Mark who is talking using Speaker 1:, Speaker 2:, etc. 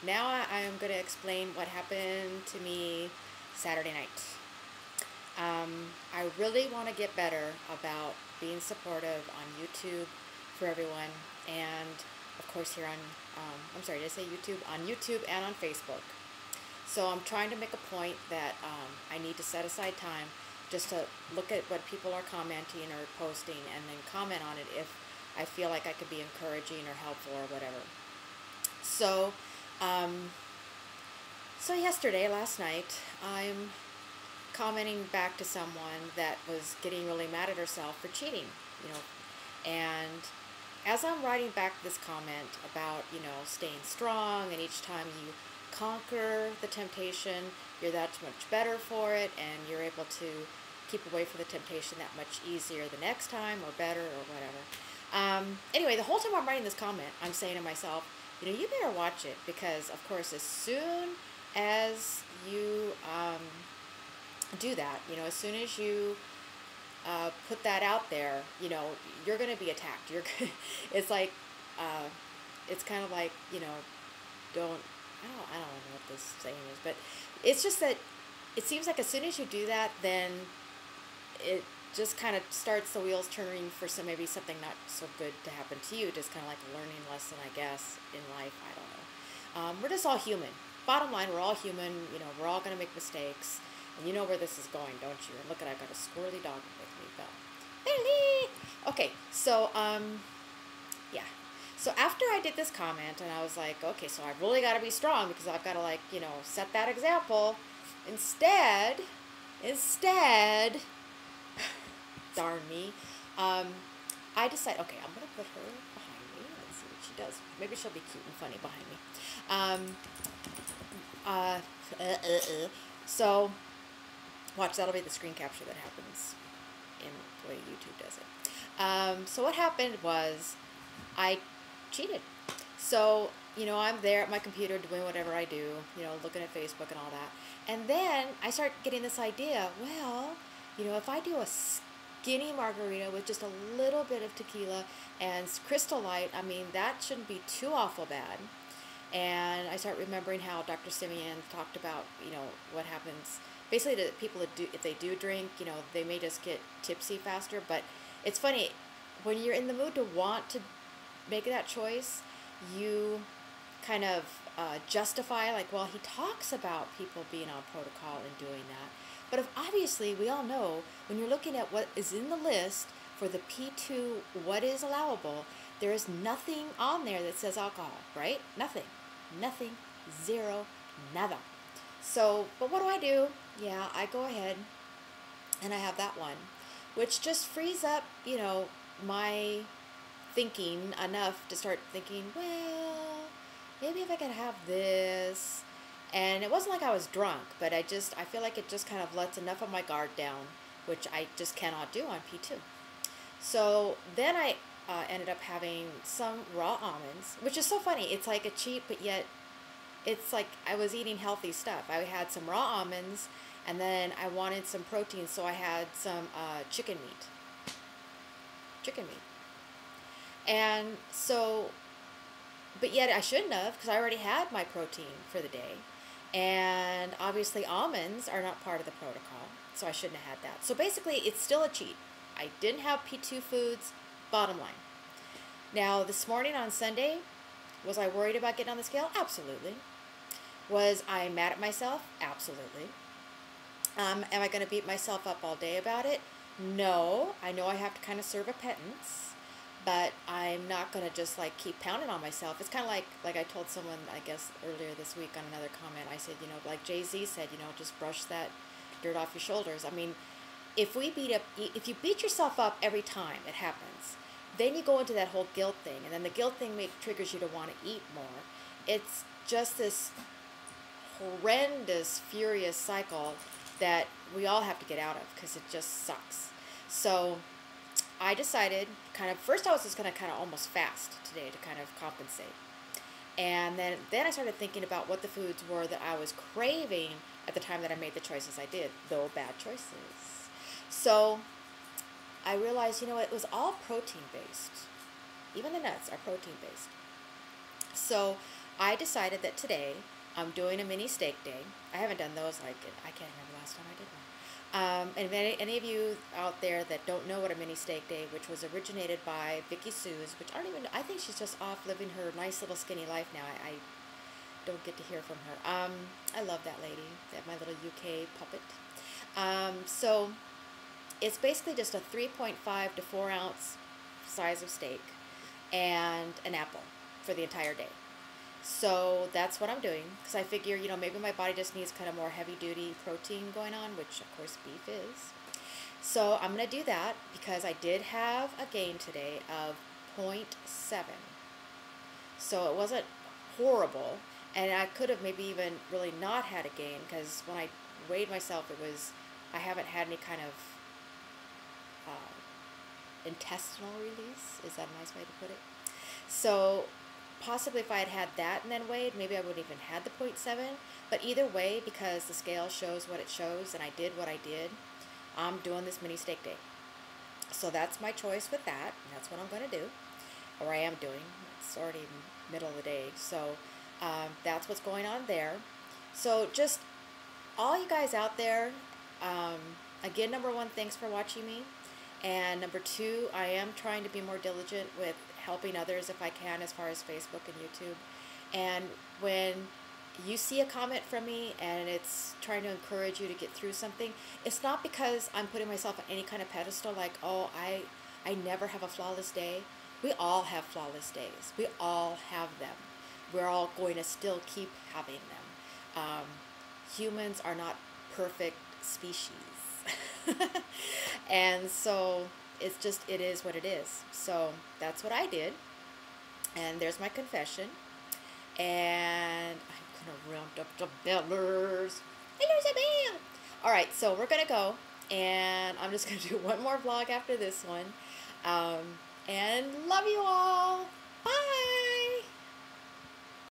Speaker 1: now I am going to explain what happened to me Saturday night. I really want to get better about being supportive on YouTube for everyone, and of course here on, I'm sorry, did I say YouTube? On YouTube and on Facebook. So I'm trying to make a point that I need to set aside time just to look at what people are commenting or posting and then comment on it if I feel like I could be encouraging or helpful or whatever. So, um, so yesterday, last night, I'm commenting back to someone that was getting really mad at herself for cheating, you know, and as I'm writing back this comment about, staying strong, and each time you conquer the temptation, you're that much better for it, and you're able to keep away from the temptation that much easier the next time, or better, or whatever. Anyway, the whole time I'm writing this comment, I'm saying to myself, you better watch it, because, of course, as soon as you do that, as soon as you put that out there, you're going to be attacked. It's like, it's kind of like, I don't know what this saying is, but it's just that it seems like as soon as you do that, then it just kind of starts the wheels turning for maybe something not so good to happen to you. Just kind of like a learning lesson, I guess, in life. I don't know. We're just all human. Bottom line, we're all human. We're all going to make mistakes. And you know where this is going, don't you? And look at, I got a squirrely dog with me, Belle. Billy! Okay, so, yeah. So after I did this comment, and I was like, okay, so I've really got to be strong because I've got to, like, set that example. Instead, darn me, I decided, okay, I'm going to put her behind me. Let's see what she does. Maybe she'll be cute and funny behind me. So, watch, that'll be the screen capture that happens in the way YouTube does it. So what happened was I cheated. So, I'm there at my computer doing whatever I do, looking at Facebook and all that. And then I start getting this idea, well, if I do a skinny margarita with just a little bit of tequila and Crystal Light, I mean, that shouldn't be too awful bad. And I start remembering how Dr. Simeon talked about, what happens. Basically, the people that do, if they do drink, they may just get tipsy faster. But it's funny, when you're in the mood to want to make that choice, you kind of justify, like, well, he talks about people being on protocol and doing that. But obviously, we all know, when you're looking at what is in the list for the P2, what is allowable, there is nothing on there that says alcohol, right? Nothing. Nothing. Zero. Nada. So, but what do? Yeah, I go ahead and I have that one, which just frees up, my thinking enough to start thinking, well, maybe if I could have this. And it wasn't like I was drunk, but I feel like it just kind of lets enough of my guard down, which I just cannot do on P2. So then I ended up having some raw almonds, which is so funny. It's like a cheat, but yet it's like I was eating healthy stuff. I had some raw almonds, and then I wanted some protein, so I had some chicken meat. And so, but yet I shouldn't have, because I already had my protein for the day. And obviously almonds are not part of the protocol, so I shouldn't have had that. So basically, it's still a cheat. I didn't have P2 foods, bottom line. Now, this morning on Sunday, was I worried about getting on the scale? Absolutely. Was I mad at myself? Absolutely. Am I going to beat myself up all day about it? No. I know I have to kind of serve a penance, but I'm not going to just like keep pounding on myself. It's kind of like I told someone, I guess, earlier this week on another comment. I said, like Jay-Z said, just brush that dirt off your shoulders. I mean, if you beat yourself up every time it happens, then you go into that whole guilt thing, and then the guilt thing triggers you to want to eat more. It's just this horrendous, furious cycle that we all have to get out of, because it just sucks. So I decided, first I was just going to kind of almost fast today to kind of compensate. And then I started thinking about what the foods were that I was craving at the time that I made the choices I did, though bad choices. So I realized, it was all protein-based. Even the nuts are protein-based. So I decided that today I'm doing a mini steak day. I haven't done those like, I can't remember the last time I did one. And if any of you out there that don't know what a mini steak day, which was originated by Vicky Suze, which I don't even, I think she's just off living her nice little skinny life now. I don't get to hear from her. I love that lady, my little UK puppet. So it's basically just a 3.5 to 4 ounce size of steak and an apple for the entire day. So that's what I'm doing, because I figure, you know, maybe my body just needs kind of more heavy-duty protein going on, which of course beef is. So I'm going to do that because I did have a gain today of 0.7. So it wasn't horrible, and I could have maybe even really not had a gain, because when I weighed myself, I haven't had any kind of intestinal release. Is that a nice way to put it? So possibly if I had had that and then weighed, maybe I wouldn't even had the 0.7. But either way, because the scale shows what it shows and I did what I did, I'm doing this mini steak day. So that's my choice with that. That's what I'm going to do, or I am doing. It's already middle of the day. So that's what's going on there. So just all you guys out there, again, number one, thanks for watching me. And number two, I am trying to be more diligent with helping others if I can, as far as Facebook and YouTube. And when you see a comment from me and it's trying to encourage you to get through something, it's not because I'm putting myself on any kind of pedestal like, oh, I never have a flawless day. We all have flawless days. We all have them. We're all going to still keep having them. Humans are not perfect species. And so it's just, it is what it is. So that's what I did, and there's my confession. And I'm gonna round up the bellers. There's a bell. All right, so we're gonna go, and I'm just gonna do one more vlog after this one. And love you all.